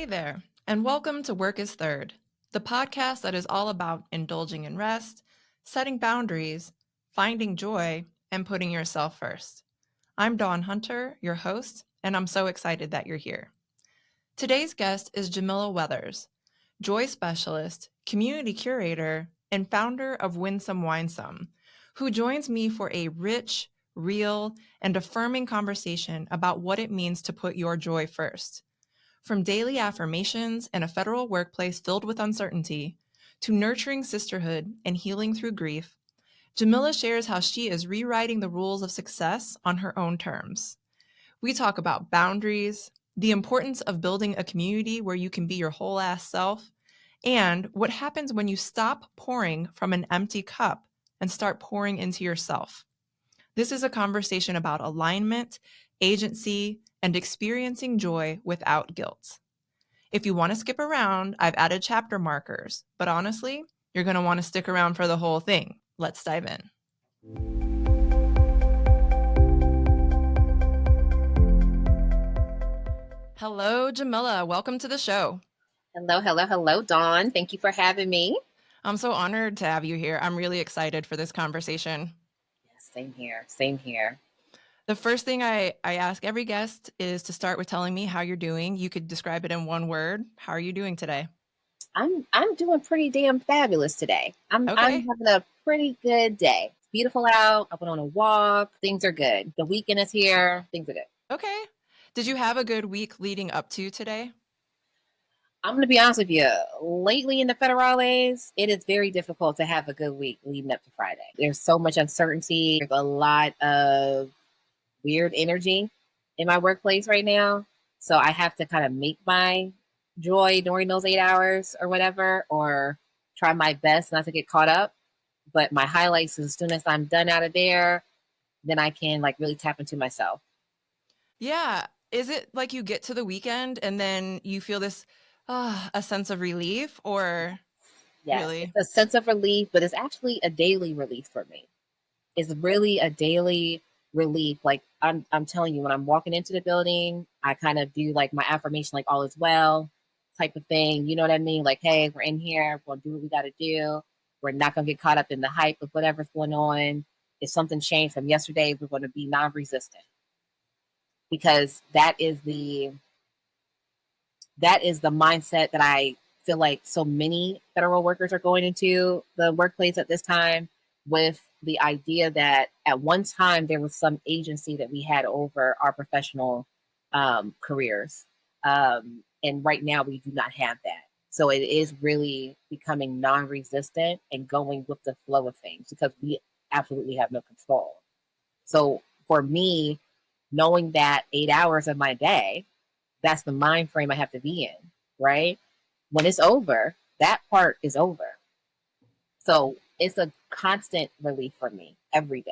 Hey there, and welcome to Work is Third, the podcast that is all about indulging in rest, setting boundaries, finding joy, and putting yourself first. I'm Dawn Hunter, your host, and I'm so excited that you're here. Today's guest is Jamila Weathers, joy specialist, community curator, and founder of 𝐬𝐮𝐬𝐽, who joins me for a rich, real, and affirming conversation about what it means to put your joy first. From daily affirmations in a federal workplace filled with uncertainty to nurturing sisterhood and healing through grief, Jamila shares how she is rewriting the rules of success on her own terms. We talk about boundaries, the importance of building a community where you can be your whole ass self, and what happens when you stop pouring from an empty cup and start pouring into yourself. This is a conversation about alignment, agency, and experiencing joy without guilt. If you want to skip around, I've added chapter markers, but honestly, you're going to want to stick around for the whole thing. Let's dive in. Hello, Jamila. Welcome to the show. Hello, Dawn. Thank you for having me. I'm so honored to have you here. I'm really excited for this conversation. Same here. The first thing I ask every guest is to start with telling me how you're doing. You could describe it in one word. How are you doing today? I'm doing pretty damn fabulous today. I'm having a pretty good day. It's beautiful out. I went on a walk. Things are good. The weekend is here. Things are good. Okay. Did you have a good week leading up to today? I'm going to be honest with you. Lately in the federales, it is very difficult to have a good week leading up to Friday. There's so much uncertainty. There's a lot of weird energy in my workplace right now. So I have to kind of make my joy during those 8 hours or whatever, or try my best not to get caught up. But my highlights, as soon as I'm done out of there, then I can like really tap into myself. Yeah. Is it like you get to the weekend and then you feel this, a sense of relief, or Yes, really? it's a sense of relief, but it's actually a daily relief for me. It's really a daily relief. Like I'm telling you, when I'm walking into the building, I kind of do like my affirmation, like all is well type of thing. You know what I mean? Like, hey, we're in here. We're going to do what we got to do. We're not going to get caught up in the hype of whatever's going on. If something changed from yesterday, we're going to be non-resistant, because that is the mindset that I feel like so many federal workers are going into the workplace at this time, with the idea that at one time there was some agency that we had over our professional careers. And right now we do not have that. So it is really becoming non-resistant and going with the flow of things, because we absolutely have no control. So for me, knowing that 8 hours of my day, that's the mind frame I have to be in, right? When it's over, that part is over. So it's a constant relief for me every day.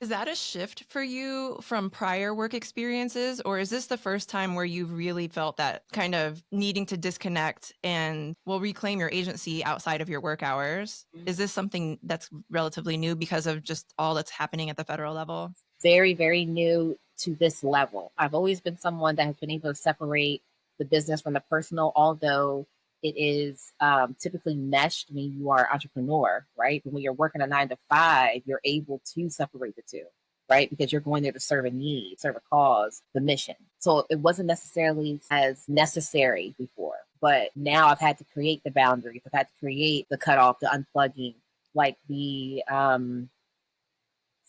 Is that a shift for you from prior work experiences, or is this the first time where you've really felt that kind of needing to disconnect and reclaim your agency outside of your work hours? Is this something that's relatively new because of just all that's happening at the federal level? Very, very new to this level. I've always been someone that has been able to separate the business from the personal, although it is typically meshed when you are an entrepreneur, right? But when you're working a 9 to 5, you're able to separate the two, right? Because you're going there to serve a need, serve a cause, the mission. So it wasn't necessarily as necessary before, but now I've had to create the boundaries. I've had to create the cutoff, the unplugging, like the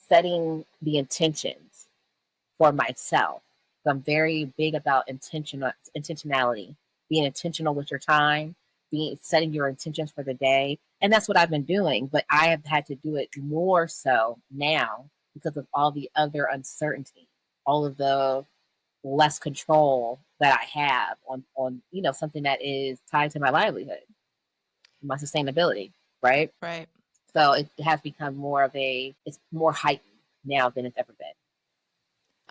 setting the intentions for myself. So I'm very big about intentionality, being intentional with your time, setting your intentions for the day. And that's what I've been doing, but I have had to do it more so now because of all the other uncertainty, all of the less control that I have on something that is tied to my livelihood, my sustainability, right? Right. So it has become it's more heightened now than it's ever been.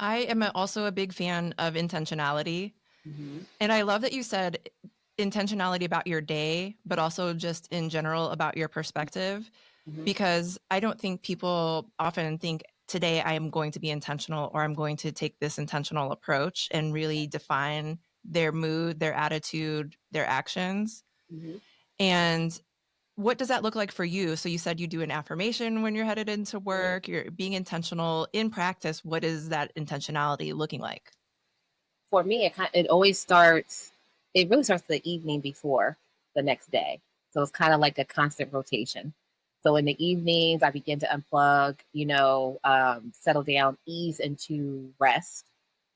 I am also a big fan of intentionality. Mm-hmm. And I love that you said intentionality about your day, but also just in general about your perspective, Mm-hmm. because I don't think people often think today I am going to be intentional, or I'm going to take this intentional approach and really define their mood, their attitude, their actions. Mhm. And what does that look like for you? So you said you do an affirmation when you're headed into work, you're being intentional. In practice, what is that intentionality looking like? For me, it always starts. It really starts the evening before the next day. So it's kind of like a constant rotation. So in the evenings, I begin to unplug, settle down, ease into rest.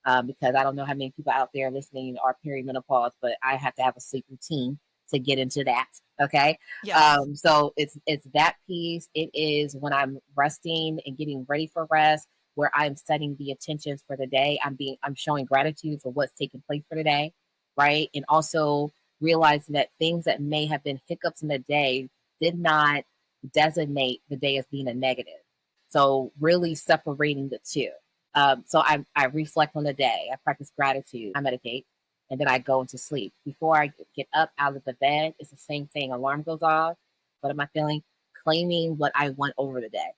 Because I don't know how many people out there listening are perimenopause, but I have to have a sleep routine to get into that. Okay. Yes. So it's that piece. It is when I'm resting and getting ready for rest, where I'm setting the intentions for the day. I'm showing gratitude for what's taking place for the day, right? And also realizing that things that may have been hiccups in the day did not designate the day as being a negative. So really separating the two. So I reflect on the day. I practice gratitude. I meditate, and then I go into sleep. Before I get up out of the bed, it's the same thing. Alarm goes off. What am I feeling? Claiming what I want over the day.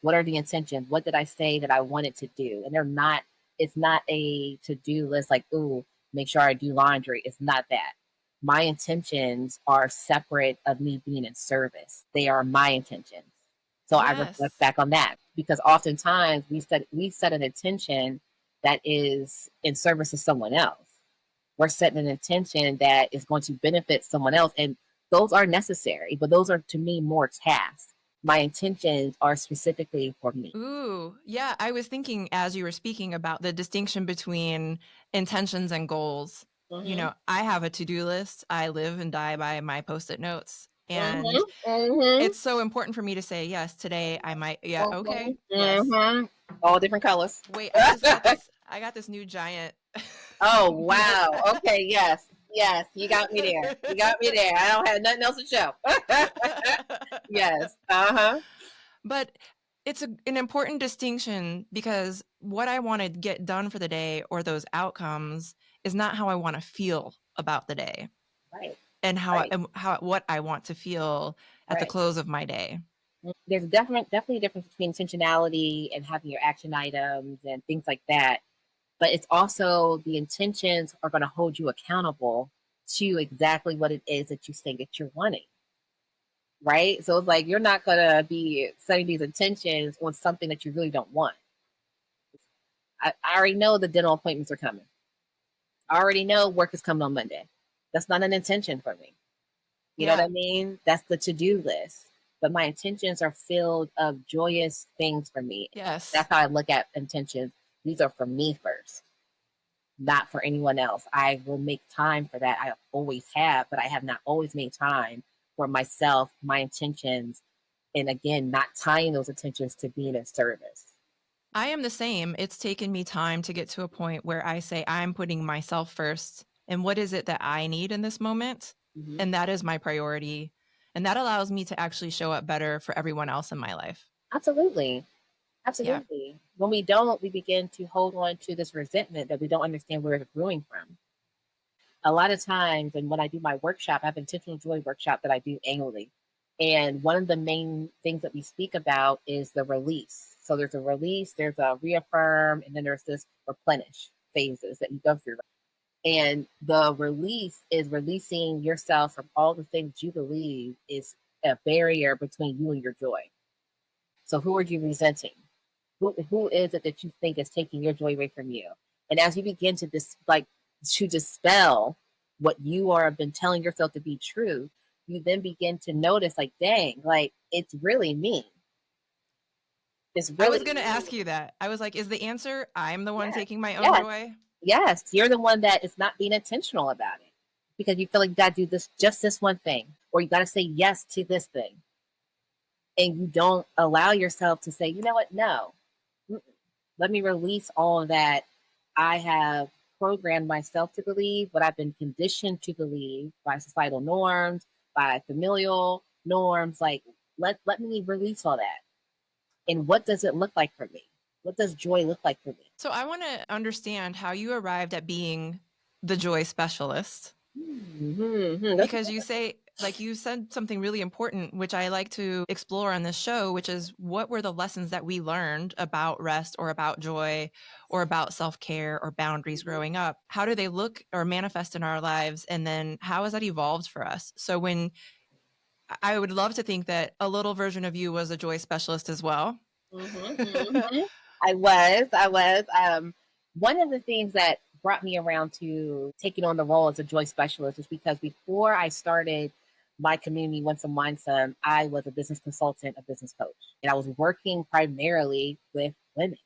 What are the intentions? What did I say that I wanted to do? And they're not. It's not a to-do list like, ooh, make sure I do laundry. It's not that. My intentions are separate of me being in service. They are my intentions. So I reflect Yes. back on that because oftentimes we set an intention that is in service to someone else. We're setting an intention that is going to benefit someone else, and those are necessary, but those are to me more tasks. My intentions are specifically for me. Ooh, yeah. I was thinking as you were speaking about the distinction between intentions and goals. You Mm-hmm. know, I have a to-do list. I live and die by my post-it notes. And Mm-hmm. Mm-hmm. it's so important for me to say, yes, today I might, yeah, okay, Mm-hmm. yes. Mm-hmm. All different colors. Wait, I got this new giant. Oh wow. Okay, yes. Yes, you got me there. You got me there. I don't have nothing else to show. Yes. Uh-huh. But it's an important distinction because what I want to get done for the day or those outcomes is not how I want to feel about the day Right. and Right. what I want to feel at the Right. close of my day. There's definitely a difference between intentionality and having your action items and things like that. But it's also the intentions are going to hold you accountable to exactly what it is that you say that you're wanting. Right. So it's like you're not going to be setting these intentions on something that you really don't want. I already know the dental appointments are coming. I already know work is coming on Monday. That's not an intention for me. You know what Yeah. I mean? That's the to-do list. But my intentions are filled of joyous things for me. Yes. That's how I look at intentions. These are for me first, not for anyone else. I will make time for that. I always have, but I have not always made time for myself, my intentions, and again, not tying those intentions to being in service. I am the same. It's taken me time to get to a point where I say I'm putting myself first and what is it that I need in this moment? Mhm. And that is my priority. And that allows me to actually show up better for everyone else in my life. Absolutely. Yeah. Absolutely. When we don't, we begin to hold on to this resentment that we don't understand where it's brewing from. A lot of times, and when I do my workshop, I have an intentional joy workshop that I do annually. And one of the main things that we speak about is the release. So there's a release, there's a reaffirm, and then there's this replenish phases that you go through. And the release is releasing yourself from all the things you believe is a barrier between you and your joy. So who are you resenting? Who is it that you think is taking your joy away from you? And as you begin to to dispel what you are been telling yourself to be true, you then begin to notice like, dang, like it's really me. It's I really was going to me. ask you that. I was like, is the answer I'm the one Yes, taking my own yes, joy? yes. You're the one that is not being intentional about it because you feel like you got to do this one thing, or you got to say yes to this thing, and you don't allow yourself to say, you know what, no, let me release all of that I have programmed myself to believe, what I've been conditioned to believe by societal norms, by familial norms. Like, let me release all that. And what does it look like for me? What does joy look like for me? So I want to understand how you arrived at being the joy specialist Mm-hmm. because you say Like you said something really important, which I like to explore on this show, which is what were the lessons that we learned about rest or about joy or about self-care or boundaries growing up? How do they look or manifest in our lives? And then how has that evolved for us? So when I would love to think that a little version of you was a joy specialist as well. I was. One of the things that brought me around to taking on the role as a joy specialist is because before I started my community, Once and Wine Some, I was a business consultant, a business coach, and I was working primarily with women.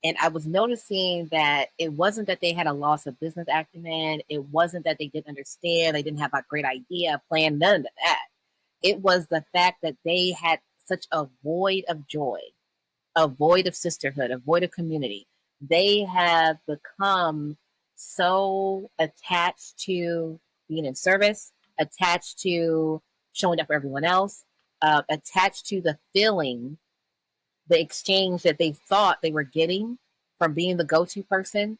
And I was noticing that it wasn't that they had a loss of business acumen. It wasn't that they didn't understand. They didn't have a great idea, plan, none of that. It was the fact that they had such a void of joy, a void of sisterhood, a void of community. They have become so attached to being in service, attached to showing up for everyone else, attached to the feeling, the exchange that they thought they were getting from being the go-to person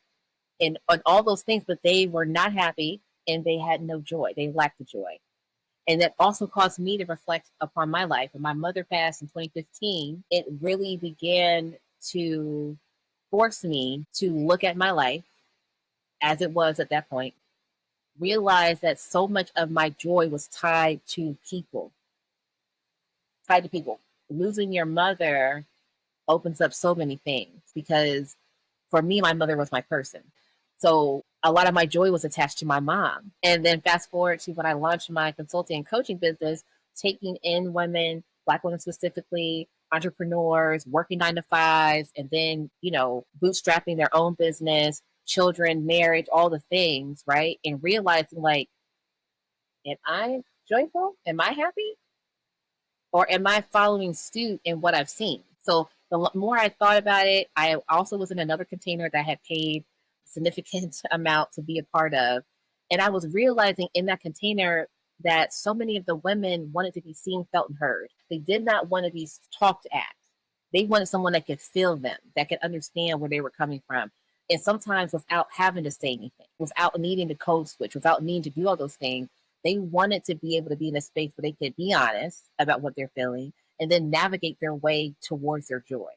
and all those things, but they were not happy and they had no joy. They lacked the joy. And that also caused me to reflect upon my life. When my mother passed in 2015, it really began to force me to look at my life as it was at that point, realize that so much of my joy was tied to people. Tied to people. Losing your mother opens up so many things because for me, my mother was my person. So a lot of my joy was attached to my mom. And then fast forward to when I launched my consulting and coaching business, taking in women, Black women specifically, entrepreneurs, working 9 to 5s, and then, bootstrapping their own business, children, marriage, all the things, right? And realizing like, am I joyful? Am I happy? Or am I following suit in what I've seen? So the more I thought about it, I also was in another container that I had paid a significant amount to be a part of. And I was realizing in that container that so many of the women wanted to be seen, felt, and heard. They did not want to be talked at. They wanted someone that could feel them, that could understand where they were coming from. And sometimes without having to say anything, without needing to code switch, without needing to do all those things, they wanted to be able to be in a space where they could be honest about what they're feeling and then navigate their way towards their joy.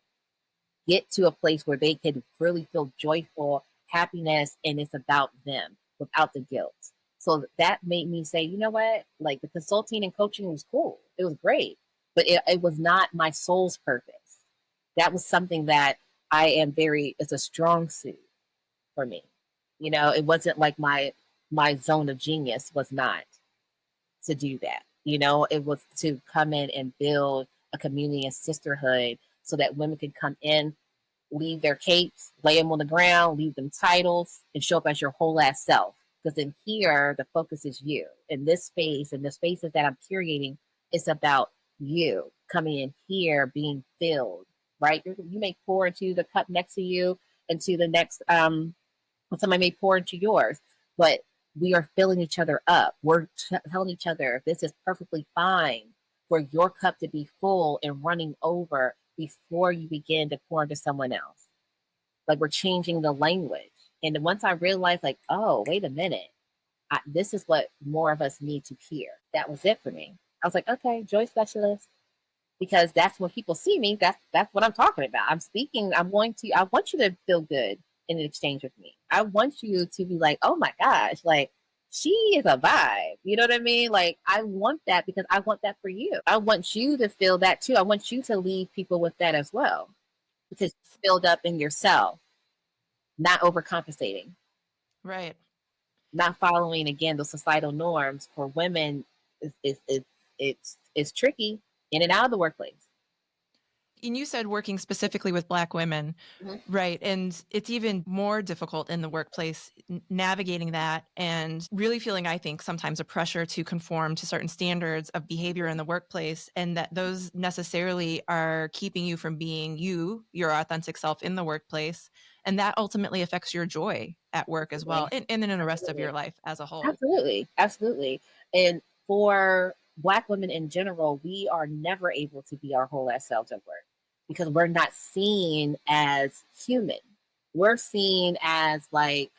Get to a place where they could really feel joyful, happiness, and it's about them without the guilt. So that made me say, you know what? Like the consulting and coaching was cool. It was great, but it was not my soul's purpose. That was something that it's a strong suit for me. It wasn't like my zone of genius was not to do that. It was to come in and build a community and sisterhood so that women could come in, leave their capes, lay them on the ground, leave them titles, and show up as your whole ass self. Because in here, the focus is you. In this space, and the spaces that I'm curating, it's about you coming in here, being filled, right? You may pour into the cup next to you, into the next, somebody may pour into yours, but we are filling each other up. We're telling each other this is perfectly fine for your cup to be full and running over before you begin to pour into someone else. Like we're changing the language. And once I realized, like, oh, wait a minute, this is what more of us need to hear. That was it for me. I was like, okay, joy specialist, because that's when people see me. That's what I'm talking about. I'm speaking. I want you to feel good in an exchange with me. I want you to be like, oh my gosh, like she is a vibe. You know what I mean? Like I want that because I want that for you. I want you to feel that too. I want you to leave people with that as well because you filled up in yourself, not overcompensating. Right. Not following again those societal norms for women it's tricky in and out of the workplace. And you said working specifically with Black women, right? And it's even more difficult in the workplace navigating that and really feeling, I think, sometimes a pressure to conform to certain standards of behavior in the workplace, and that those necessarily are keeping you from being your authentic self in the workplace. And that ultimately affects your joy at work as well, and then in the rest of your life as a whole. Absolutely. And for Black women in general, we are never able to be our whole ass selves at work because we're not seen as human. We're seen as like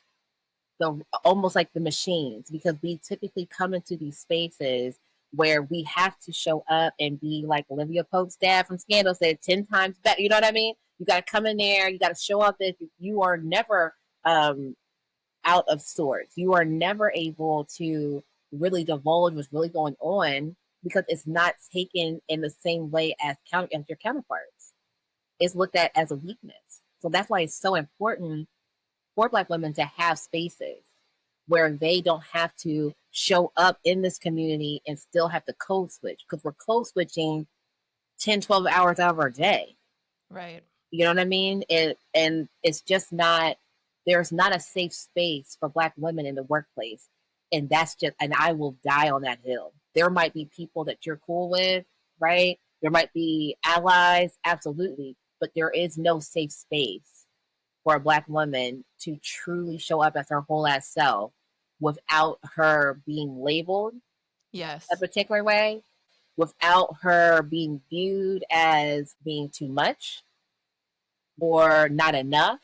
the almost like the machines, because we typically come into these spaces where we have to show up and be like Olivia Pope's dad from Scandal said, 10 times better. You know what I mean? You got to come in there. You got to show up. That you are never out of sorts. You are never able to really divulge what's really going on because it's not taken in the same way as your counterparts. It's looked at as a weakness. So that's why it's so important for Black women to have spaces where they don't have to show up in this community and still have to code switch, because we're code switching 10, 12 hours out of our day. Right. You know what I mean? And it's just not, there's not a safe space for Black women in the workplace. And I will die on that hill. There might be people that you're cool with, right? There might be allies, absolutely. But there is no safe space for a Black woman to truly show up as her whole ass self without her being labeled Yes. a particular way, without her being viewed as being too much or not enough,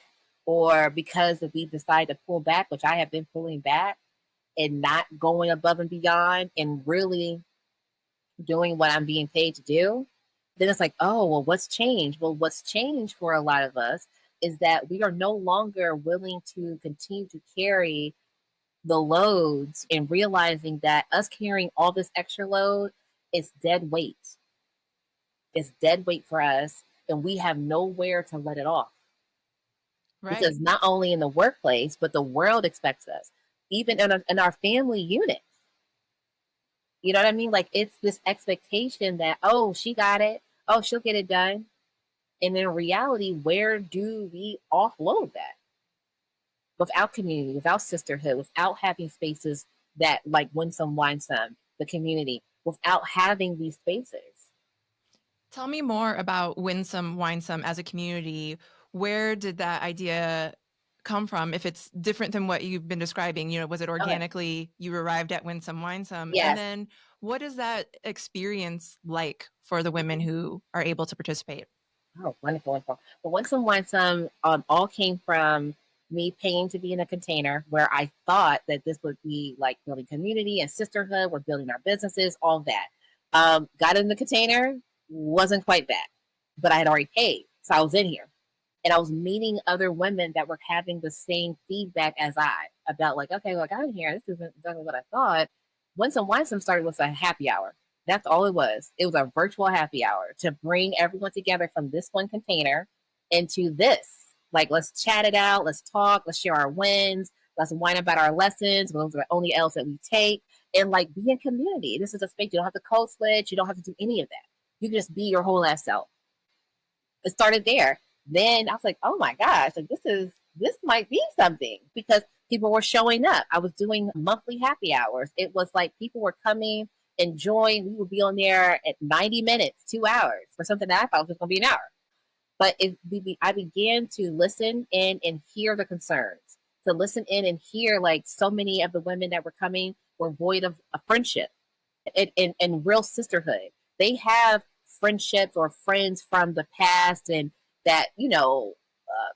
or because if we decide to pull back, which I have been pulling back and not going above and beyond and really doing what I'm being paid to do, then it's like, oh, well, what's changed? Well, what's changed for a lot of us is that we are no longer willing to continue to carry the loads and realizing that us carrying all this extra load is dead weight. It's dead weight for us, and we have nowhere to let it off. Right. Because not only in the workplace, but the world expects us, even in our family units. You know what I mean? Like, it's this expectation that, oh, she got it. Oh, she'll get it done. And in reality, where do we offload that? Without community, without sisterhood, without having spaces that like Winsome Winesome, the community, without having these spaces. Tell me more about Winsome Winesome as a community. Where did that idea come from? If it's different than what you've been describing, was it organically you arrived at Winsome Winesome? Yes. And then what is that experience like for the women who are able to participate? Oh, wonderful, wonderful. But Winsome Winesome all came from me paying to be in a container where I thought that this would be like building community and sisterhood. We're building our businesses, all that. Got in the container, wasn't quite that, but I had already paid. So I was in here and I was meeting other women that were having the same feedback as I about like, okay, look, I'm in here. This isn't exactly what I thought. Winsome Winesome started with a happy hour. That's all it was. It was a virtual happy hour to bring everyone together from this one container into this. Like, let's chat it out. Let's talk. Let's share our wins. Let's whine about our lessons. Those are the only L's that we take. And like, be in community. This is a space you don't have to code switch. You don't have to do any of that. You can just be your whole ass self. It started there. Then I was like, oh my gosh, like this might be something, because people were showing up. I was doing monthly happy hours. It was like people were coming, enjoying. We would be on there at 90 minutes, 2 hours for something that I thought was just going to be an hour. But I began to listen in and hear the concerns, to listen in and hear like so many of the women that were coming were void of a friendship and real sisterhood. They have friendships or friends from the past and that,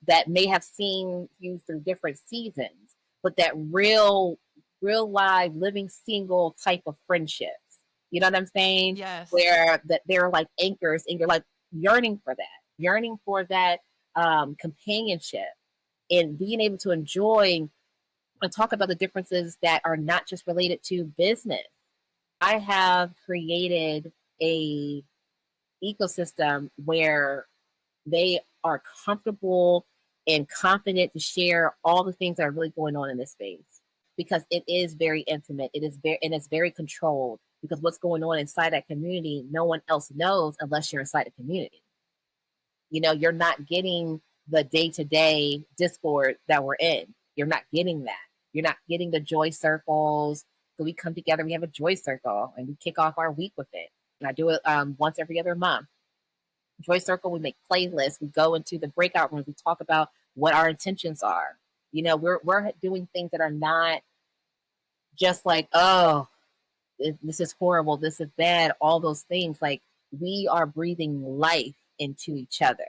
that may have seen you through different seasons, but that real live living single type of friendships. You know what I'm saying? Yes. Where that they're like anchors and you're like yearning for that companionship and being able to enjoy and talk about the differences that are not just related to business. I have created a ecosystem where they are comfortable and confident to share all the things that are really going on in this space, because it is very intimate. It's very controlled, because what's going on inside that community, no one else knows unless you're inside the community. You're not getting the day-to-day discord that we're in. You're not getting that. You're not getting the joy circles. So we come together, we have a joy circle, and we kick off our week with it. And I do it once every other month. Joy circle, we make playlists. We go into the breakout rooms. We talk about what our intentions are. We're doing things that are not just like, oh, this is horrible, this is bad, all those things. Like, we are breathing life into each other.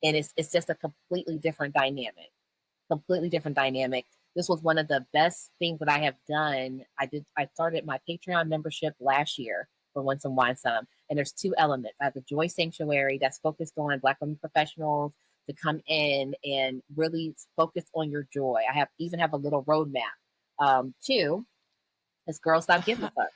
And it's just a completely different dynamic. This was one of the best things that I have done. I started my Patreon membership last year for Win Some Wine Some. And there's two elements. I have the Joy Sanctuary that's focused on Black women professionals to come in and really focus on your joy. Even have a little roadmap. Two, is Girls Stop Giving a Fuck,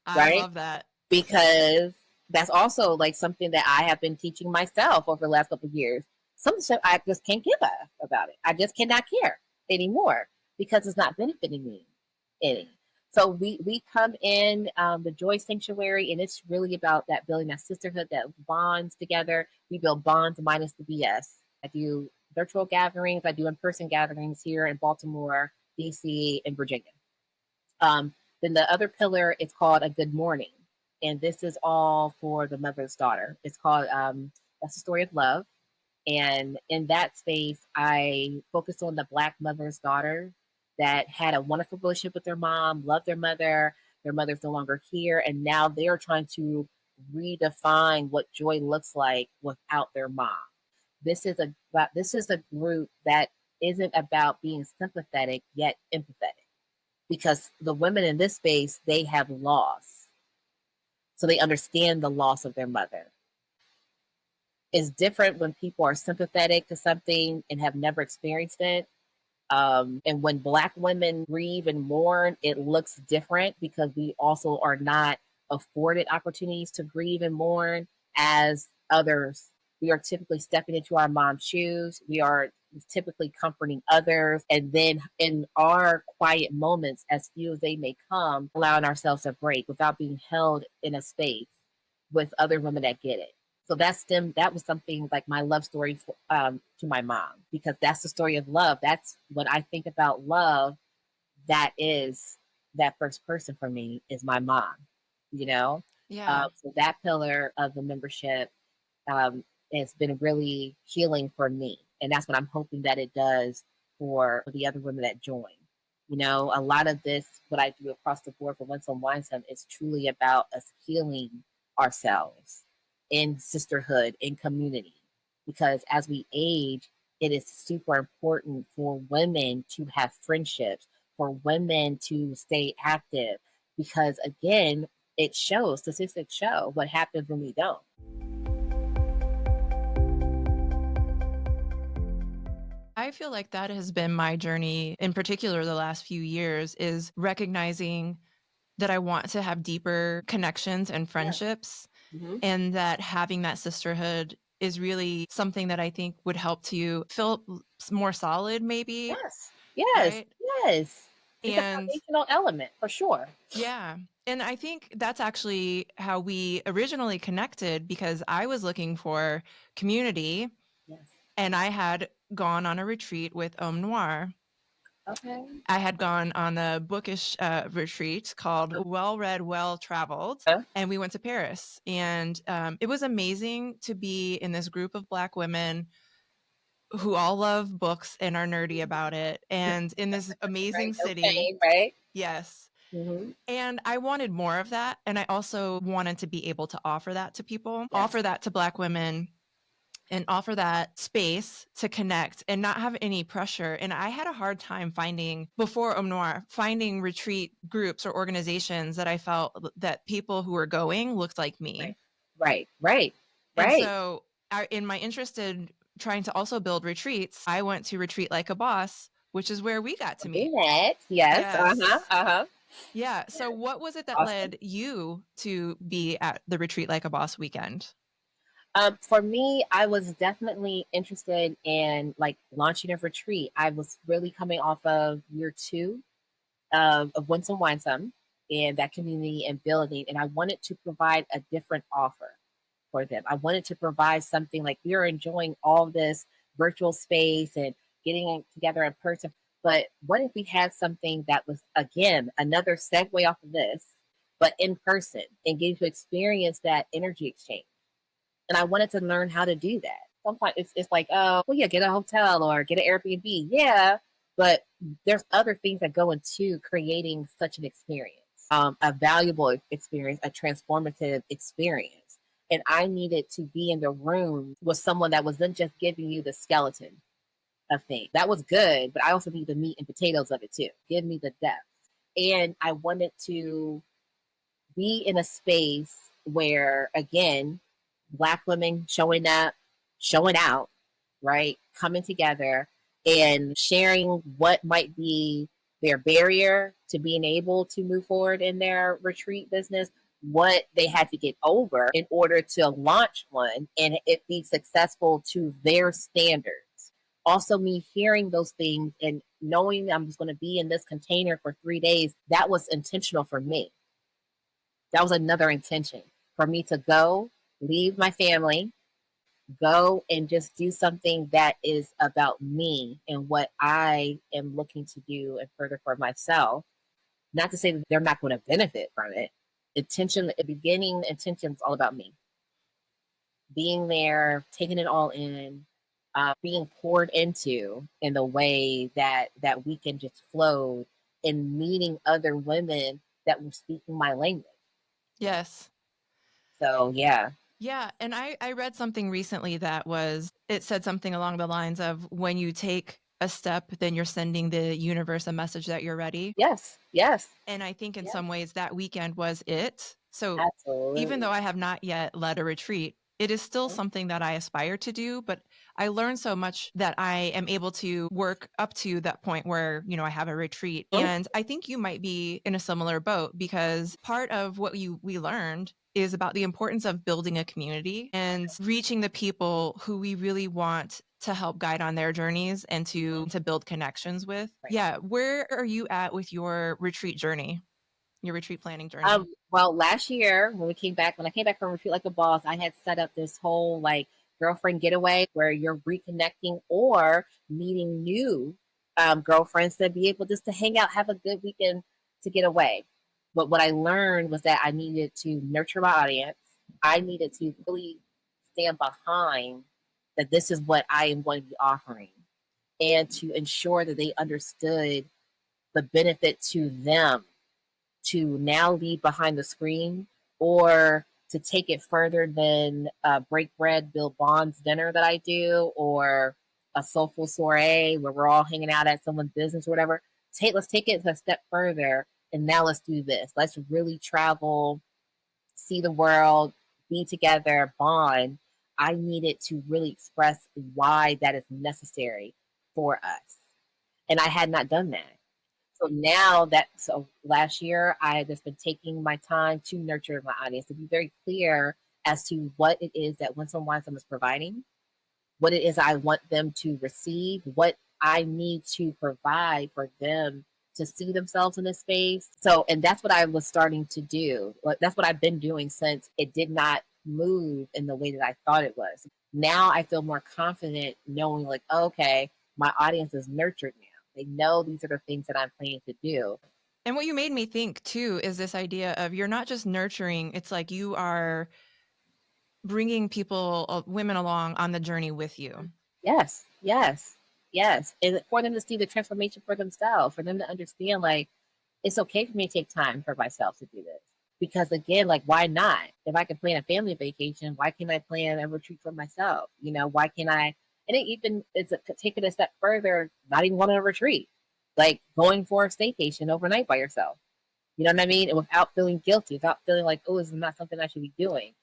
I right? love that. Because that's also like something that I have been teaching myself over the last couple of years. Some stuff I just can't give a about it. I just cannot care anymore because it's not benefiting me any. So we come in the Joy Sanctuary, and it's really about that building that sisterhood that bonds together. We build bonds minus the BS. I do virtual gatherings. I do in-person gatherings here in Baltimore, DC, and Virginia. Then the other pillar is called A Good Morning. And this is all for the mother's daughter. It's called That's the Story of Love. And in that space, I focused on the Black mother's daughter that had a wonderful relationship with their mom, loved their mother. Their mother's no longer here. And now they're trying to redefine what joy looks like without their mom. This is a group that isn't about being sympathetic yet empathetic, because the women in this space, they have loss. So they understand the loss of their mother. It's different when people are sympathetic to something and have never experienced it. And when Black women grieve and mourn, it looks different because we also are not afforded opportunities to grieve and mourn as others. We are typically stepping into our mom's shoes. We are typically comforting others. And then in our quiet moments, as few as they may come, allowing ourselves a break without being held in a space with other women that get it. So that was something like my love story to my mom, because that's the story of love. That's when I think about love. That is that first person for me is my mom, you know? Yeah. So that pillar of the membership has been really healing for me. And that's what I'm hoping that it does for the other women that join. You know, a lot of this, what I do across the board for Win Some Wine Some, is truly about us healing ourselves in sisterhood, in community. Because as we age, it is super important for women to have friendships, for women to stay active. Because again, statistics show what happens when we don't. I feel like that has been my journey, in particular the last few years, is recognizing that I want to have deeper connections and friendships, and that having that sisterhood is really something that I think would help to feel more solid, maybe. Yes. Right? It's a And foundational element for sure. yeah. And I think that's actually how we originally connected, because I was looking for community, Yes. and I had gone on a retreat with 𝐬𝐻 Noir. Okay. I had gone on a bookish retreat called Well Read, Well Traveled, and we went to Paris. And it was amazing to be in this group of Black women who all love books and are nerdy about it, and in this amazing city. Okay, right? Yes. Mm-hmm. And I wanted more of that. And I also wanted to be able to offer that to people, offer that to Black women, and offer that space to connect and not have any pressure. And I had a hard time before 𝐬𝐻 Noir, finding retreat groups or organizations that I felt that people who were going looked like me. Right. And so in my interest in trying to also build retreats, I went to Retreat Like a Boss, which is where we got to meet. Yes. Yeah. So what was it that led you to be at the Retreat Like a Boss weekend? For me, I was definitely interested in like launching a retreat. I was really coming off of year 2 of Win Some Wine Some and that community and building, and I wanted to provide a different offer for them. I wanted to provide something like, we are enjoying all this virtual space and getting together in person, but what if we had something that was, again, another segue off of this, but in person, and getting to experience that energy exchange. And I wanted to learn how to do that. Sometimes it's like, oh, well, yeah, get a hotel or get an Airbnb. Yeah, but there's other things that go into creating such an experience, a valuable experience, a transformative experience. And I needed to be in the room with someone that wasn't just giving you the skeleton of things. That was good, but I also need the meat and potatoes of it too. Give me the depth. And I wanted to be in a space where, again, Black women showing up, showing out, right? Coming together and sharing what might be their barrier to being able to move forward in their retreat business, what they had to get over in order to launch one and it be successful to their standards. Also, me hearing those things and knowing I'm just going to be in this container for 3 days, that was intentional for me. That was another intention for me to go, leave my family, go and just do something that is about me and what I am looking to do and further for myself. Not to say that they're not going to benefit from it. Intention, the beginning intention is all about me. Being there, taking it all in, being poured into in the way that we can just flow and meeting other women that were speaking my language. Yes. So, yeah. Yeah. And I read something recently that it said something along the lines of when you take a step, then you're sending the universe a message that you're ready. Yes. Yes. And I think in some ways that weekend was it. So Absolutely. even though I have not yet led a retreat, it is still something that I aspire to do, but I learned so much that I am able to work up to that point where, I have a retreat. And I think you might be in a similar boat because part of what we learned is about the importance of building a community and reaching the people who we really want to help guide on their journeys and to build connections with. Right. Yeah. Where are you at with your retreat journey? Your retreat planning journey? Well, last year when I came back from Retreat Like a Boss, I had set up this whole girlfriend getaway where you're reconnecting or meeting new girlfriends to be able just to hang out, have a good weekend to get away. But what I learned was that I needed to nurture my audience. I needed to really stand behind that this is what I am going to be offering and to ensure that they understood the benefit to them to now leave behind the screen or to take it further than break bread, build bonds dinner that I do, or a soulful soiree where we're all hanging out at someone's business or whatever. Let's take it a step further, and now let's do this. Let's really travel, see the world, be together, bond. I needed to really express why that is necessary for us. And I had not done that. So last year, I had just been taking my time to nurture my audience, to be very clear as to what it is that Winsome Winsome is providing, what it is I want them to receive, what I need to provide for them to see themselves in this space. And that's what I was starting to do. That's what I've been doing since it did not move in the way that I thought it was. Now I feel more confident knowing okay, my audience is nurtured now. They know these are the things that I'm planning to do. And what you made me think too is this idea of you're not just nurturing, it's like you are bringing people, women along on the journey with you. Yes, yes, yes. And for them to see the transformation for themselves, for them to understand it's okay for me to take time for myself to do this. Because again, why not? If I can plan a family vacation, why can't I plan a retreat for myself? Why can't I? And it's taking a step further, not even going on a retreat, going for a staycation overnight by yourself. You know what I mean? And without feeling guilty, without feeling oh, this is not something I should be doing.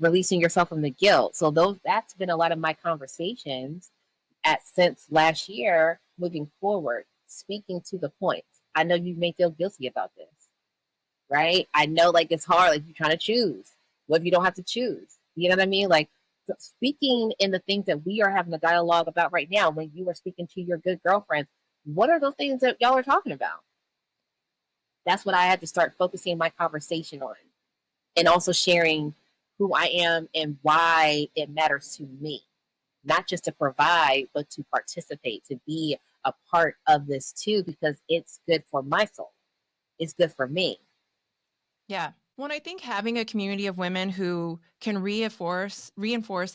Releasing yourself from the guilt. So that's been a lot of my conversations since last year, moving forward, speaking to the point. I know you may feel guilty about this, right? I know it's hard, you're trying to choose. What if you don't have to choose? You know what I mean? Speaking in the things that we are having a dialogue about right now, when you are speaking to your good girlfriends, what are those things that y'all are talking about? That's what I had to start focusing my conversation on. And also sharing who I am and why it matters to me. Not just to provide, but to participate, to be a part of this too, because it's good for my soul. It's good for me. Yeah. Well, I think having a community of women who can reinforce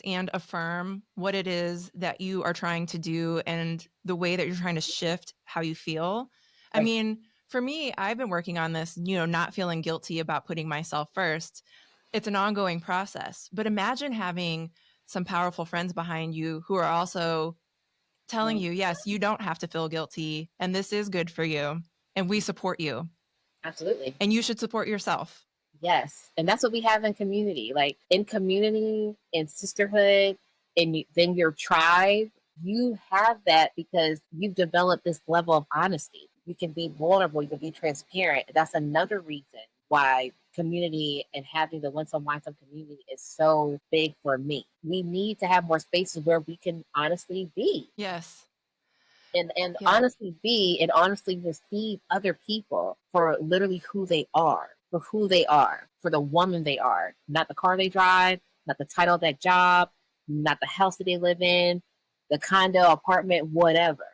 and affirm what it is that you are trying to do and the way that you're trying to shift how you feel. Right. I mean, for me, I've been working on this, not feeling guilty about putting myself first. It's an ongoing process. But imagine having some powerful friends behind you who are also telling you, yes, you don't have to feel guilty and this is good for you and we support you. Absolutely. And you should support yourself. Yes. And that's what we have in community. Like in community, in sisterhood, and then your tribe, you have that because you've developed this level of honesty. You can be vulnerable, you can be transparent. That's another reason why community and having the Once on One community is so big for me. We need to have more spaces where we can honestly be. Yes. And honestly be and honestly receive other people for literally who they are, for the woman they are, not the car they drive, not the title of that job, not the house that they live in, the condo, apartment, whatever.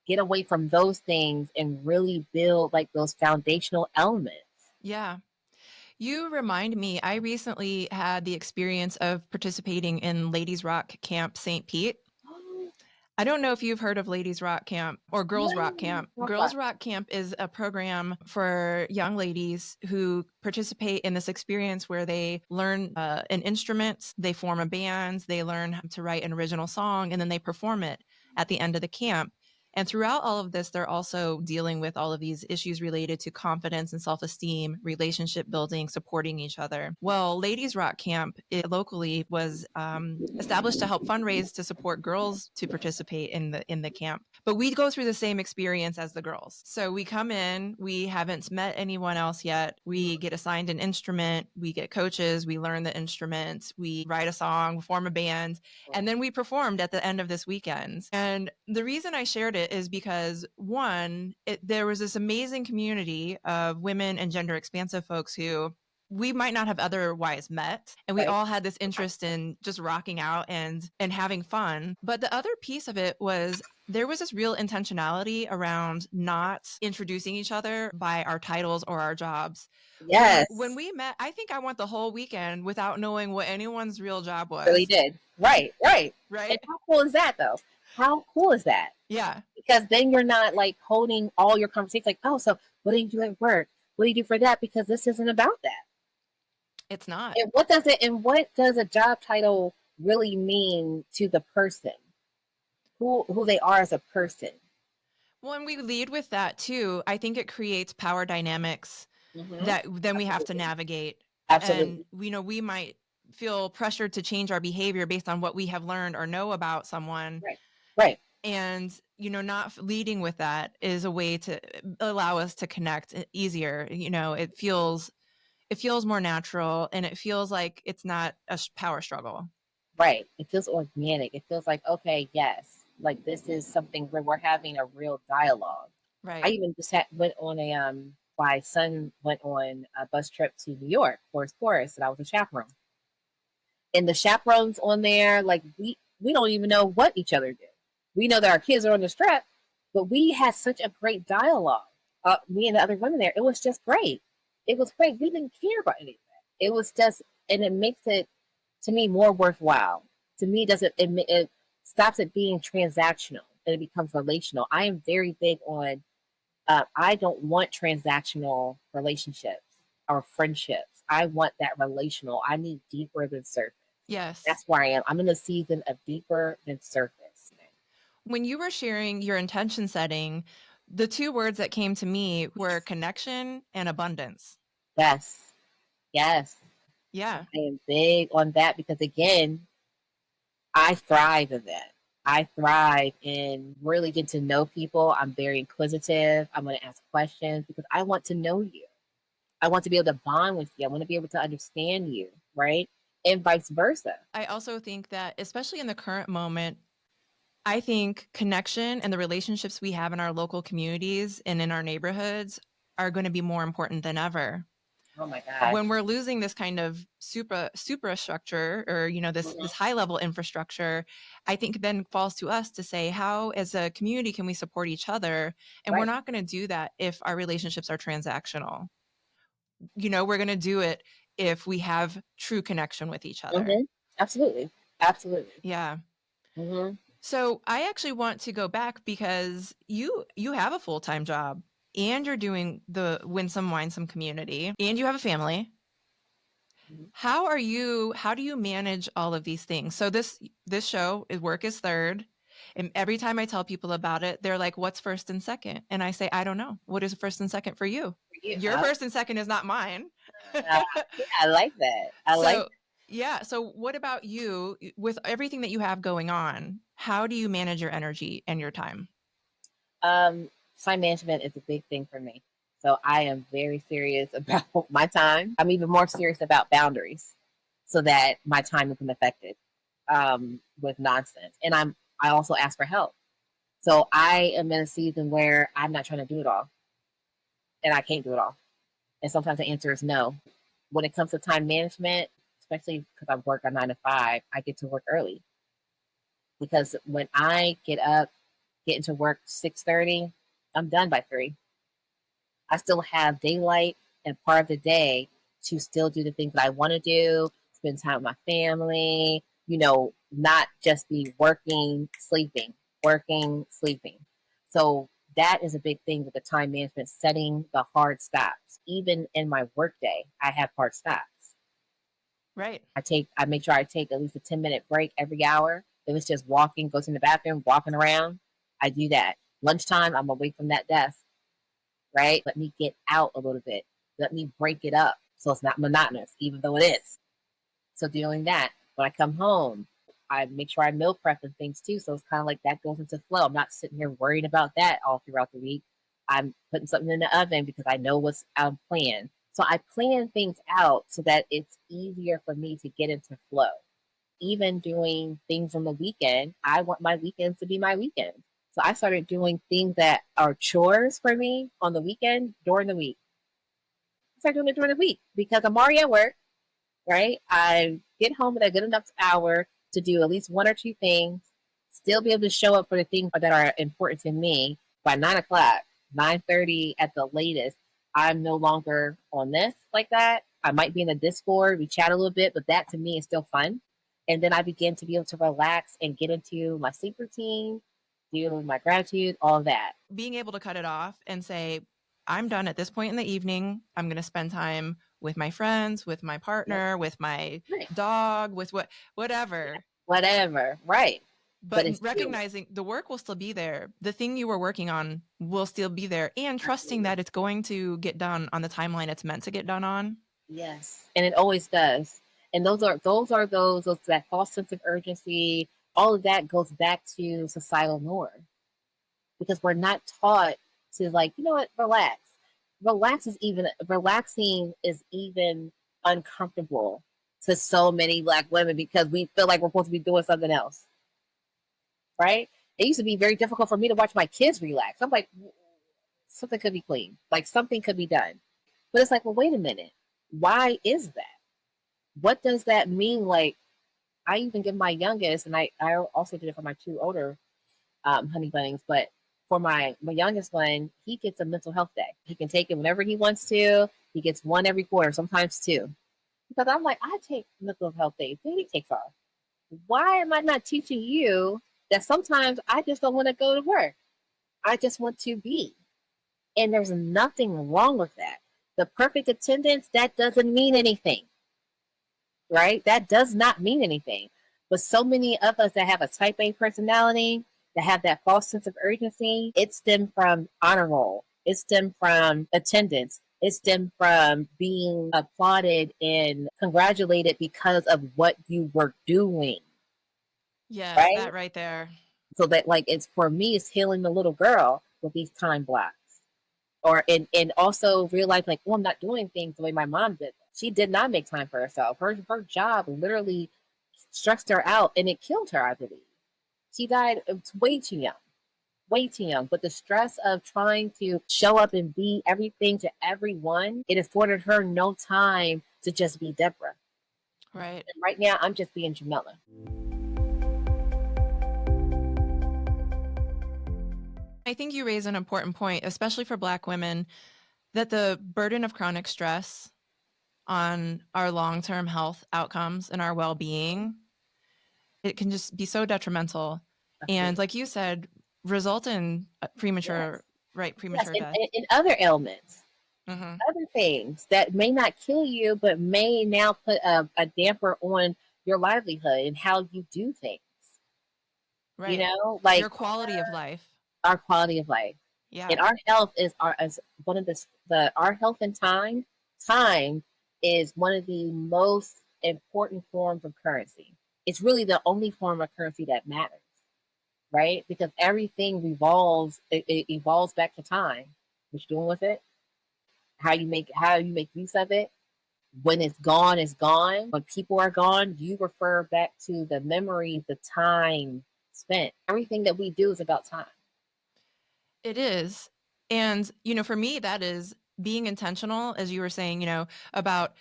Get away from those things and really build like those foundational elements. Yeah. You remind me, I recently had the experience of participating in Ladies Rock Camp St. Pete. I don't know if you've heard of Ladies Rock Camp or Girls Rock Camp. Girls Rock Camp is a program for young ladies who participate in this experience where they learn an instrument, they form a band, they learn how to write an original song, and then they perform it at the end of the camp. And throughout all of this, they're also dealing with all of these issues related to confidence and self-esteem, relationship building, supporting each other. Well, Ladies Rock Camp locally was established to help fundraise to support girls to participate in the camp. But we go through the same experience as the girls. So we come in, we haven't met anyone else yet. We get assigned an instrument, we get coaches, we learn the instrument, we write a song, form a band, and then we performed at the end of this weekend. And the reason I shared it is because one, there was this amazing community of women and gender expansive folks who we might not have otherwise met. And we all had this interest in just rocking out and having fun. But the other piece of it was there was this real intentionality around not introducing each other by our titles or our jobs. Yes. When we met, I think I went the whole weekend without knowing what anyone's real job was. Really did. Right. Right. And how cool is that though? How cool is that? Yeah. Because then you're not like holding all your conversations like, oh, so what do you do at work? What do you do for that? Because this isn't about that. It's not. And what does a job title really mean to the person? Who they are as a person? Well, and we lead with that too. I think it creates power dynamics that then we have to navigate. Absolutely. And we might feel pressured to change our behavior based on what we have learned or know about someone. Right. And not leading with that is a way to allow us to connect easier. It feels more natural, and it feels like it's not a power struggle. Right. It feels organic. It feels like, okay, yes, like this is something where we're having a real dialogue. Right. I even just went on my son went on a bus trip to New York for his chorus, and I was a chaperone. And the chaperones on there, like we don't even know what each other do. We know that our kids are on the strip, but we had such a great dialogue. Me and the other women there, it was just great. It was great. We didn't care about anything. It was just, and it makes it to me more worthwhile. To me, it stops it being transactional and it becomes relational. I am very big on. I don't want transactional relationships or friendships. I want that relational. I need deeper than surface. Yes. That's where I am. I'm in a season of deeper than surface. When you were sharing your intention setting, the two words that came to me were connection and abundance. Yes. Yeah. I am big on that because, again, I thrive in that. I thrive in really getting to know people. I'm very inquisitive. I'm going to ask questions because I want to know you. I want to be able to bond with you. I want to be able to understand you, right? And vice versa. I also think that, especially in the current moment, I think connection and the relationships we have in our local communities and in our neighborhoods are going to be more important than ever. Oh my God. When we're losing this kind of superstructure or, this high level infrastructure, I think then falls to us to say, how as a community can we support each other? And we're not going to do that if our relationships are transactional. We're going to do it if we have true connection with each other. Absolutely. Yeah. So I actually want to go back because you have a full-time job and you're doing the Win Some Wine Some community and you have a family. Mhm. How do you manage all of these things? So this show is Work is Third. And every time I tell people about it, they're like, what's first and second? And I say, I don't know. What is first and second for you? For you, Your first and second is not mine. yeah, I like that. I like So, yeah. So what about you with everything that you have going on? How do you manage your energy and your time? Time management is a big thing for me. So I am very serious about my time. I'm even more serious about boundaries so that my time isn't affected with nonsense. And I also ask for help. So I am in a season where I'm not trying to do it all and I can't do it all. And sometimes the answer is no. When it comes to time management, especially because I work a 9 to 5, I get to work early because when I get up, get into work 6:30, I'm done by 3. I still have daylight and part of the day to still do the things that I want to do, spend time with my family, not just be working, sleeping, working, sleeping. So that is a big thing with the time management, setting the hard stops. Even in my workday, I have hard stops. Right. I make sure I take at least a 10-minute break every hour. If it's just walking, go to the bathroom, walking around, I do that. Lunchtime, I'm away from that desk, right? Let me get out a little bit. Let me break it up so it's not monotonous, even though it is. So doing that. When I come home, I make sure I meal prep and things too. So it's kind of like that goes into flow. I'm not sitting here worrying about that all throughout the week. I'm putting something in the oven because I know what's planned. So I plan things out so that it's easier for me to get into flow. Even doing things on the weekend, I want my weekends to be my weekend. So I started doing things that are chores for me on the weekend during the week. I started doing it during the week because I'm already at work, right? I get home at a good enough hour to do at least 1 or 2 things, still be able to show up for the things that are important to me by 9 o'clock, 9:30 at the latest. I'm no longer on this like that. I might be in the Discord, we chat a little bit, but that to me is still fun. And then I begin to be able to relax and get into my sleep routine, deal with my gratitude, all of that. Being able to cut it off and say, I'm done at this point in the evening. I'm going to spend time with my friends, with my partner, with my Right. dog, with whatever. Whatever, right. But It's you. recognizing the work will still be there. The thing you were working on will still be there, and trusting that it's going to get done on the timeline it's meant to get done on. Yes, and it always does. And those that false sense of urgency. All of that goes back to societal norm because we're not taught to, like, you know what, relax. Relaxing is even uncomfortable to so many Black women because we feel like we're supposed to be doing something else, right? It used to be very difficult for me to watch my kids relax. I'm like, something could be clean, like something could be done, but it's like, well, wait a minute, why is that? What does that mean? Like, I even give my youngest, and I also did it for my 2 older honey bunnings, but for my youngest one, he gets a mental health day. He can take it whenever he wants to. He gets one every quarter, sometimes 2. Because I'm like, I take mental health days. Baby takes off. Why am I not teaching you that sometimes I just don't want to go to work? I just want to be. And there's nothing wrong with that. The perfect attendance, that doesn't mean anything, right? That does not mean anything. But so many of us that have a type A personality, that have that false sense of urgency, it stemmed from honor roll. It stemmed from attendance. It stemmed from being applauded and congratulated because of what you were doing. Yes, Right? that right there. So that, like, it's for me, it's healing the little girl with these time blocks. And also realize, like, oh, I'm not doing things the way my mom did. She did not make time for herself. Her job literally stressed her out and it killed her, I believe. She died way too young. Way too young. But the stress of trying to show up and be everything to everyone, it afforded her no time to just be Deborah. Right. And right now, I'm just being Jamila. I think you raise an important point, especially for Black women, that the burden of chronic stress on our long-term health outcomes and our well-being, it can just be so detrimental. And like you said, result in premature Yes, premature and, death. and other ailments. Mm-hmm. other things that may not kill you, but may now put a damper on your livelihood and how you do things. You Right. know, like Your quality of life. our quality of life and Yeah. our health is our as one of the our health and time. Time is one of the most important forms of currency. It's really the only form of currency that matters, right? Because everything revolves, it evolves back to time. What you're doing with it, how you make use of it. When it's gone, it's gone. When people are gone, you refer back to the memories, the time spent. Everything that we do is about time. It is. And, for me, that is being intentional, as you were saying, about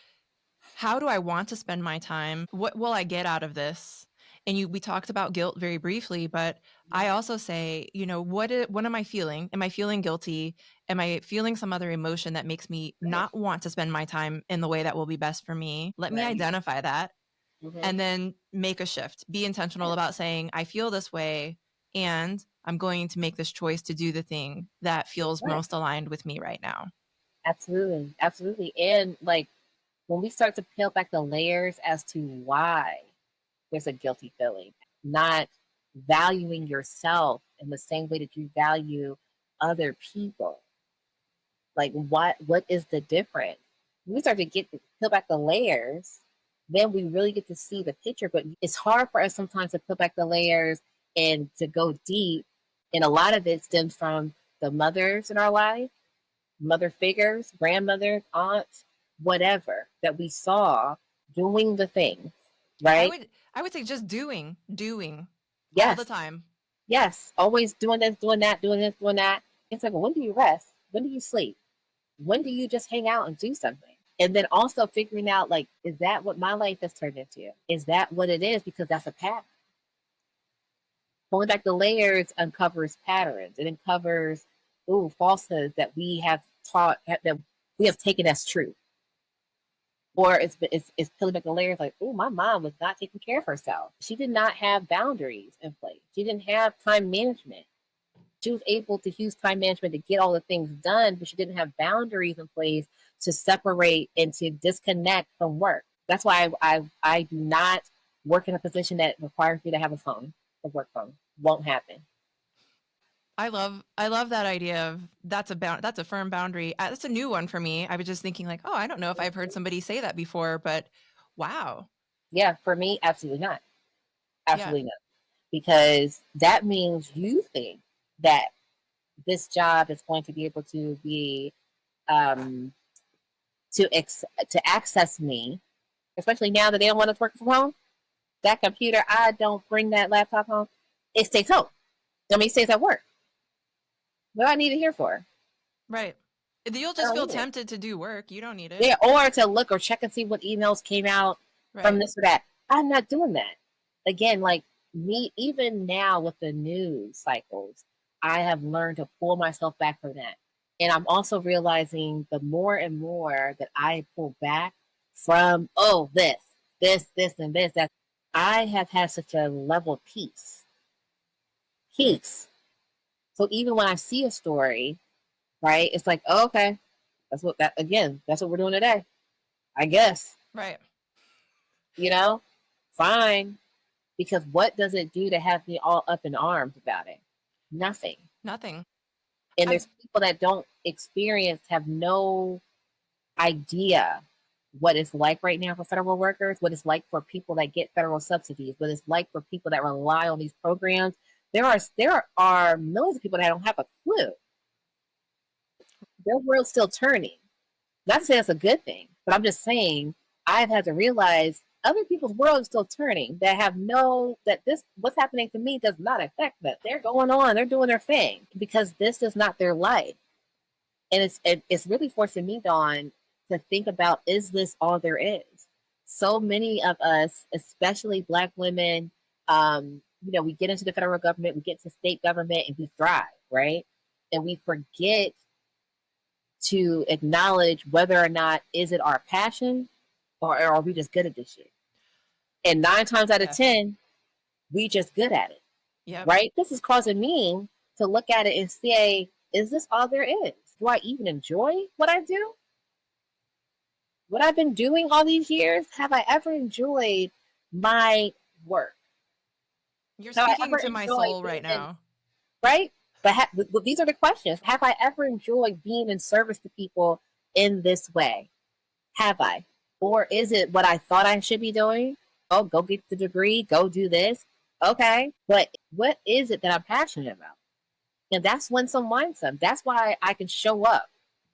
how do I want to spend my time? What will I get out of this? And we talked about guilt very briefly, but I also say, what am I feeling? Am I feeling guilty? Am I feeling some other emotion that makes me Right. not want to spend my time in the way that will be best for me? Let me Right. identify that Mm-hmm. and then make a shift. Be intentional about saying, I feel this way, and I'm going to make this choice to do the thing that feels Right. most aligned with me right now. Absolutely. Absolutely. And like when we start to peel back the layers as to why there's a guilty feeling, not valuing yourself in the same way that you value other people. Like what is the difference? When we start to peel back the layers, then we really get to see the picture. But it's hard for us sometimes to peel back the layers and to go deep. And a lot of it stems from the mothers in our life, mother figures, grandmothers, aunts, whatever that we saw doing the things, I right? would I would say just doing all the Yes, time. yes, always doing this, doing that, doing this, doing that. It's like, well, when do you rest? When do you sleep? When do you just hang out and do something? And then also figuring out, like, is that what my life has turned into? Is that what it is? Because that's a pattern. Pulling back the layers uncovers patterns. It uncovers falsehoods that we have taught, that we have taken as truth. Or it's peeling back the layers like, oh, my mom was not taking care of herself. She did not have boundaries in place. She didn't have time management. She was able to use time management to get all the things done, but she didn't have boundaries in place to separate and to disconnect from work. That's why I do not work in a position that requires me to have a phone, a work phone. Won't happen. I love that idea of that's a firm boundary. That's a new one for me. I was just thinking like, oh, I don't know if I've heard somebody say that before, but wow. Yeah, for me, absolutely not. Yeah. Absolutely not. Because that means you think that this job is going to be able to be um, to access me, especially now that they don't want us working from home. That computer, I don't bring that laptop home. It stays home. I mean, it stays at work. What do I need it here for? Right. You'll I just don't feel need it. tempted to do work. You don't need it. Yeah, or to look or check and see what emails came out from Right. this or that. I'm not doing that. Again, like me, even now with the news cycles, I have learned to pull myself back from that. And I'm also realizing the more and more that I pull back from, and this, that I have had such a level of peace. Peace. So even when I see a story, right, it's like, oh, okay, that's what we're doing today. I guess, Right. you know, fine. Because what does it do to have me all up in arms about it? Nothing. Nothing. And I've there's people that don't experience, have no idea what it's like right now for federal workers, what it's like for people that get federal subsidies, what it's like for people that rely on these programs. There are millions of people that don't have a clue. Their world's still turning. Not to say that's a good thing, but I'm just saying I've had to realize other people's world is still turning that have that this what's happening to me does not affect them. They're going on, they're doing their thing because this is not their life. And it's really forcing me, Dawn, to think about, is this all there is? So many of us, especially Black women, we get into the federal government, we get to state government, and we thrive, right? And we forget to acknowledge whether or not is it our passion or are we just good at this shit? And 9 times out of yes. 10, we just good at it, Yep. right? This is causing me to look at it and say, is this all there is? Do I even enjoy what I do? What I've been doing all these years? Have I ever enjoyed my work? You're Have I speaking ever to my enjoyed soul being right in, now. right? But these are the questions. Have I ever enjoyed being in service to people in this way? Have I? Or is it what I thought I should be doing? Oh, go get the degree, go do this. Okay. But what is it that I'm passionate about? And that's when some wine some. That's why I can show up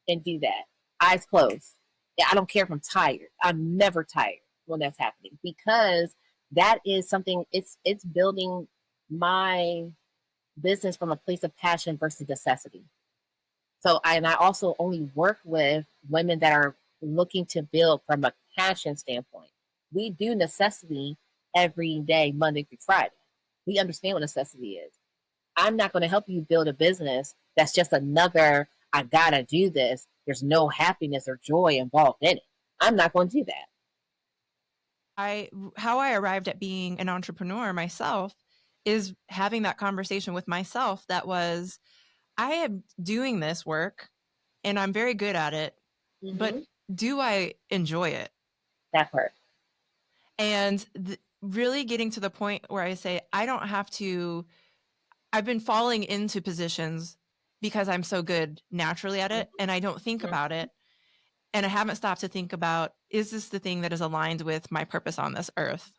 and do that. Eyes closed. Yeah, I don't care if I'm tired. I'm never tired when that's happening because that is something it's building my business from a place of passion versus necessity. I also only work with women that are looking to build from a passion standpoint. We do necessity every day, Monday through Friday. We understand what necessity is. I'm not going to help you build a business that's just another, I gotta do this. There's no happiness or joy involved in it. I'm not going to do that. How I arrived at being an entrepreneur myself is having that conversation with myself that was, I am doing this work and I'm very good at it, but do I enjoy it? That part. And really getting to the point where I say, I don't have to, I've been falling into positions because I'm so good naturally at it and I don't think about it. And I haven't stopped to think about, is this the thing that is aligned with my purpose on this earth?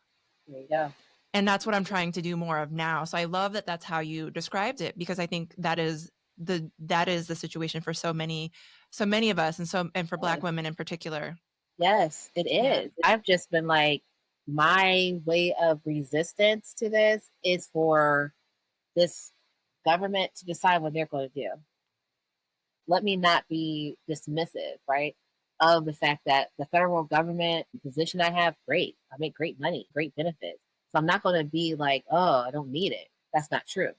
There you go. And that's what I'm trying to do more of now. So I love that that's how you described it, because I think that is the situation for so many of us, and for Black women in particular. Yes, it is. Yeah. I've just been like, my way of resistance to this is for this government to decide what they're going to do. Let me not be dismissive, right, of the fact that the federal government, the position I have, great. I make great money, great benefits. So I'm not going to be like, oh, I don't need it. That's not true.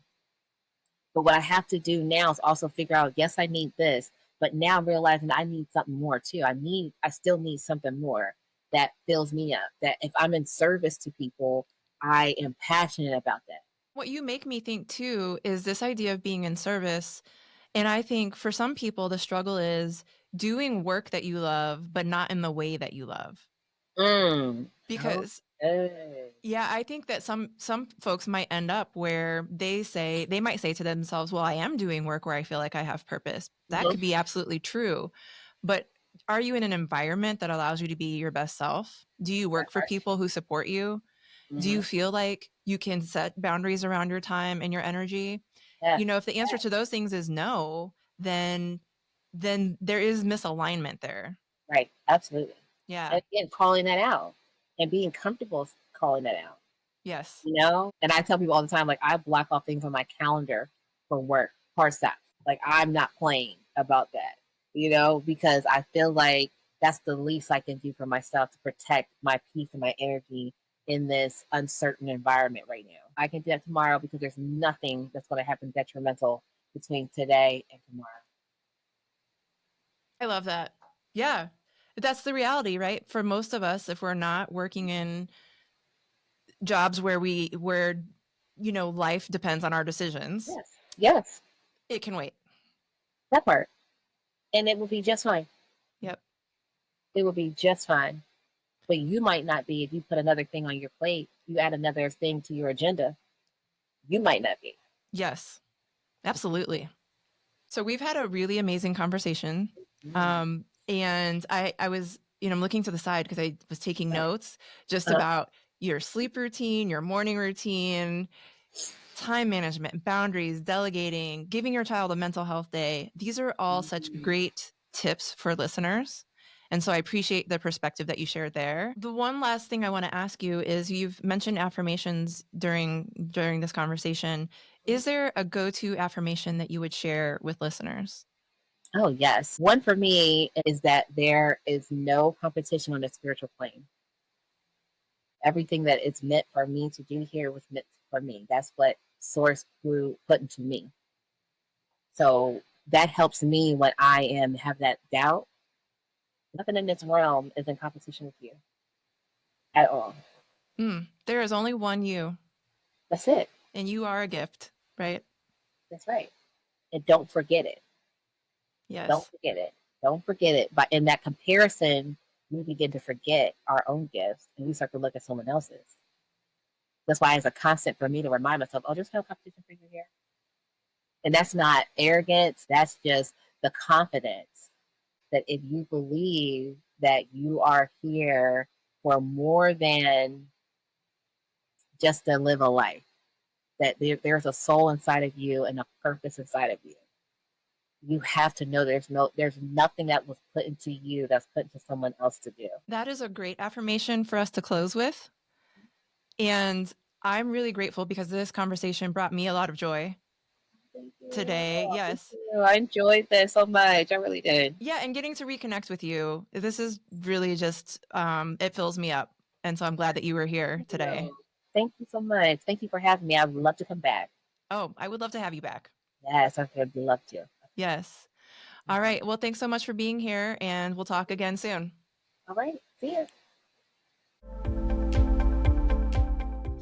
But what I have to do now is also figure out, yes, I need this, but now I'm realizing I need something more too. I still need something more that fills me up. That if I'm in service to people, I am passionate about that. What you make me think too is this idea of being in service. And I think for some people, the struggle is doing work that you love, but not in the way that you love. Because yeah, I think that some folks might end up where they might say to themselves, well, I am doing work where I feel like I have purpose. That could be absolutely true. But are you in an environment that allows you to be your best self? Do you work for people who support you? Do you feel like you can set boundaries around your time and your energy? Yeah. You know, if the answer to those things is no, then there is misalignment there. Right. Absolutely. Yeah. And again, calling that out and being comfortable calling that out. Yes. You know? And I tell people all the time, like, I block off things on my calendar for work, hard stop. Like, I'm not playing about that, you know, because I feel like that's the least I can do for myself to protect my peace and my energy in this uncertain environment right now. I can do that tomorrow because there's nothing that's going to happen detrimental between today and tomorrow. I love that. Yeah. That's the reality, right? For most of us, if we're not working in jobs where life depends on our decisions. Yes. Yes. It can wait. That part. And it will be just fine. Yep. It will be just fine. But you might not be if you put another thing on your plate, you add another thing to your agenda. You might not be. Yes, absolutely. So we've had a really amazing conversation. And I was, I'm looking to the side because I was taking notes just about your sleep routine, your morning routine, time management, boundaries, delegating, giving your child a mental health day. These are all such great tips for listeners. And so I appreciate the perspective that you shared there. The one last thing I want to ask you is, you've mentioned affirmations during this conversation. Is there a go-to affirmation that you would share with listeners? Oh, yes. One for me is that there is no competition on the spiritual plane. Everything that is meant for me to do here was meant for me. That's what Source put into me. So that helps me when I have that doubt. Nothing in this realm is in competition with you at all. There is only one you. That's it. And you are a gift, right? That's right. And don't forget it. Don't Yes. forget it. Don't forget it. But in that comparison, we begin to forget our own gifts and we start to look at someone else's. That's why it's a constant for me to remind myself, oh, there's no competition for you here. And that's not arrogance. That's just the confidence that if you believe that you are here for more than just to live a life, that there's a soul inside of you and a purpose inside of you. You have to know there's nothing that was put into you that's put into someone else to do. That is a great affirmation for us to close with. And I'm really grateful because this conversation brought me a lot of joy Thank you. today. Thank Yes. you. I enjoyed this so much. I really did. Yeah, and getting to reconnect with you. This is really just it fills me up. And so I'm glad that you were here today. Thank you so much. Thank you for having me. I would love to come back. Oh, I would love to have you back. Yes, I would love to. Yes. All right. Well, thanks so much for being here, and we'll talk again soon. All right. See you.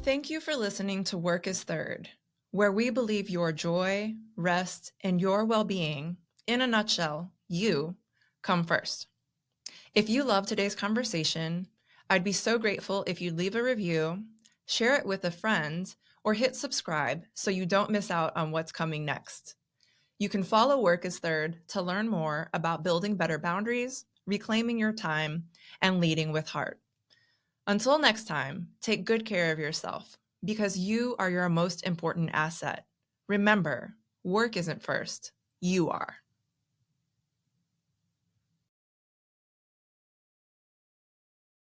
Thank you for listening to Work is Third, where we believe your joy, rest, and your well-being, in a nutshell, you, come first. If you love today's conversation, I'd be so grateful if you'd leave a review, share it with a friend, or hit subscribe so you don't miss out on what's coming next. You can follow Work is Third to learn more about building better boundaries, reclaiming your time, and leading with heart. Until next time, take good care of yourself because you are your most important asset. Remember, work isn't first, you are.